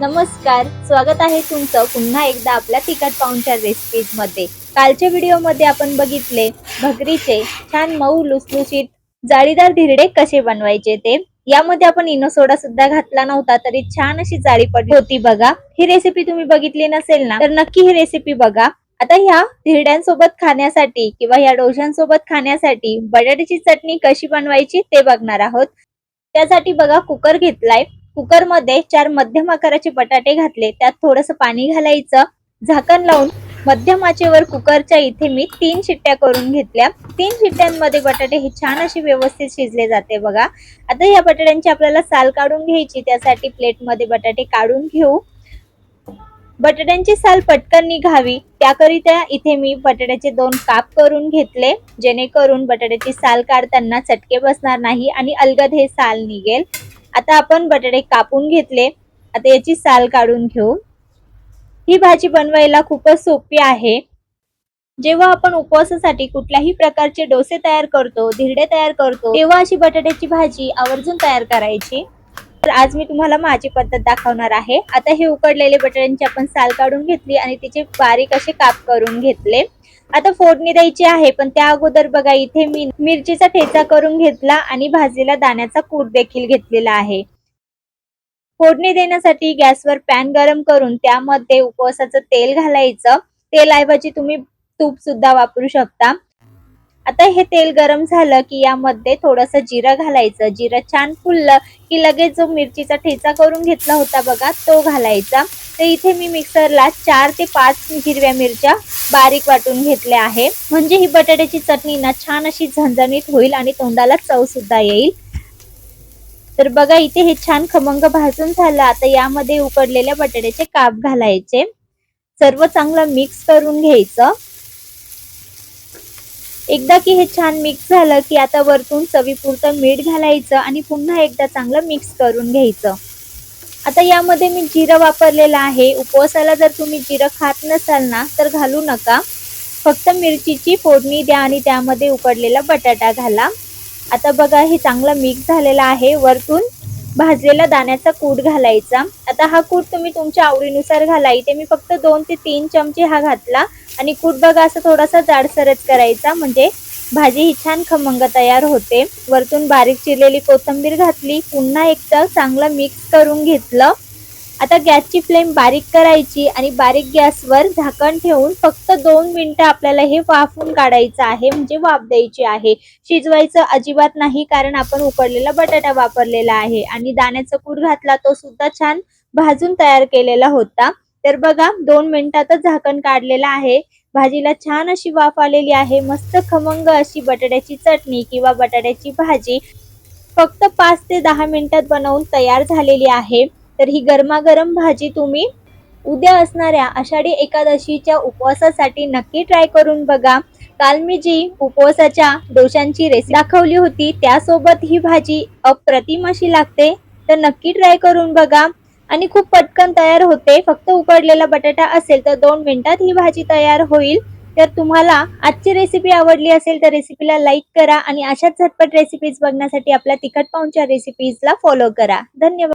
नमस्कार, स्वागत आहे तुमचं पुन्हा एकदा आपल्या तिखट पाहुणचार रेसिपीज मध्ये। कालच्या व्हिडिओ मध्ये आपण बघितले भगरीचे छान मऊ लुसलुशीत जाळीदार धिरडे कसे बनवायचे ते। यामध्ये आपण इनो सोडा सुद्धा घातला नव्हता तरी छान अशी जाळी पडली होती बघा। ही रेसिपी तुम्ही बघितली नसेल ना तर नक्की ही रेसिपी बघा। आता ह्या धिरड्यांसोबत खाण्यासाठी किंवा ह्या डोशांसोबत खाण्यासाठी बटाट्याची चटणी कशी बनवायची ते बघणार आहोत। त्यासाठी बघा कुकर घेतलाय। कुकर मध्ये 4 मध्यम आकाराचे बटाटे घातले, त्यात थोडंसं पाणी घालायचं, झाकण लावून मध्यम आचेवर कुकरच्या इथे मी 3 शिट्ट्या करून घेतल्या। 3 शिट्ट्यांमध्ये बटाटे हे छान असे व्यवस्थित शिजले जाते बघा। आता या बटाट्यांची आपल्याला साल काढून घ्यायची, त्यासाठी प्लेट मध्ये बटाटे काढून घेऊ। बटाट्यांची साल पटकन निघावी त्याकरिता इथे मी बटाट्याचे 2 काप करून घेतले, जेणेकरून बटाट्याची साल काढताना चटके बसणार नाही आणि अलगद हे साल निघेल। आता आपण बटाटे कापून घेतले, आता याची साल काढून घेऊ। ही भाजी बनवायला खूपच सोपी आहे। जेव्हा आपण उपवासासाठी कुठल्याही प्रकारचे डोसे तयार करतो, धिरडे तयार करतो, तेव्हा अशी बटाट्याची भाजी आवर्जून तयार करायची। तर आज मी तुम्हाला माझी पद्धत दाखवणार आहे। आता हे उकडलेले बटाट्यांची आपण साल काढून घेतली आणि तिचे बारीक असे काप करून घेतले। आता फोडणी द्यायची आहे, पण त्या अगोदर बघा इथे मी मिरचीचा ठेचा करून घेतला आणि भाजीला दाण्याचा कूट देखील घेतलेला आहे। फोडणी देण्यासाठी गॅसवर पॅन गरम करून त्यामध्ये उपवासाचं तेल घालायचं। तेलाऐवजी तुम्ही तूप सुद्धा वापरू शकता। आता हे तेल गरम झालं की यामध्ये थोडंसं जिरं घालायचं। जिरं छान फुललं की लगेच जो मिरचीचा ठेचा करून घेतला होता बघा तो घालायचा। तर इथे मी मिक्सरला 4 ते 5 हिरव्या मिरच्या बारीक वाटून घेतल्या आहे, म्हणजे ही बटाट्याची चटणी ना छान अशी झणझणीत होईल आणि तोंडाला चव सुद्धा येईल। तर बघा इथे हे छान खमंग भाजून झालं। आता यामध्ये उकडलेल्या बटाट्याचे काप घालायचे, सर्व चांगलं मिक्स करून घ्यायचं। एकदा की हे छान मिक्स झालं की आता वरतून चवीपुरतं मीठ घालायचं आणि पुन्हा एकदा चांगलं मिक्स करून घ्यायचं। आता यामध्ये मी जिरं वापरलेलं आहे। उपवासाला जर तुम्ही जिरं खात नसाल ना तर घालू नका, फक्त मिरचीची फोडणी द्या आणि त्यामध्ये उकडलेला बटाटा घाला। आता बघा हे चांगलं मिक्स झालेलं आहे। वरतून भाजलेला दाण्याचा कूट घालायचा। आता हा कूट तुम्ही तुमच्या आवडीनुसार घाला। इथे मी फक्त 2 ते 3 चमचे हा घातला आणि कूट बघा असं थोडासा जाडसरच करायचा, म्हणजे भाजी ही छान खमंग तयार होते। वरतून बारीक चिरलेली कोथिंबीर घातली, पुन्हा एकदा चांगलं मिक्स करून घेतलं। आता गॅसची फ्लेम बारीक करायची आणि बारीक गॅसवर झाकण ठेवून फक्त 2 मिनिटं आपल्याला हे वाफून काढायचं आहे, म्हणजे वाफ द्यायची आहे। शिजवायचं अजिबात नाही, कारण आपण उकडलेला बटाटा वापरलेला आहे आणि दाण्याचा कूट घातला तो सुद्धा छान भाजून तयार केलेला होता। तर बघा 2 मिनिटातच झाकण काढलेलं आहे। भाजीला छान अशी वाफ आलेली आहे। मस्त खमंग अशी बटाट्याची चटणी किंवा बटाट्याची भाजी फक्त 5 ते 10 मिनिटात बनवून तयार झालेली आहे। तर ही गरमागरम भाजी तुम्ही उद्या असणाऱ्या आषाढी एकादशीच्या उपवासासाठी नक्की ट्राय करून बघा। काल मी जी उपवासाच्या डोशांची रेसिपी दाखवली होती त्यासोबत ही भाजी अप्रतिम अशी लागते, तर नक्की ट्राय करून बघा आणि खूप पटकन तयार होते। फक्त उकडलेला बटाटा असेल तर 2 मिनिटात ही भाजी तयार होईल। तर तुम्हाला आजची रेसिपी आवडली असेल तर रेसिपीला लाईक करा आणि अशाच झटपट रेसिपीज बघण्यासाठी आपल्या तिखट पाहुणचार रेसिपीजला फॉलो करा। धन्यवाद।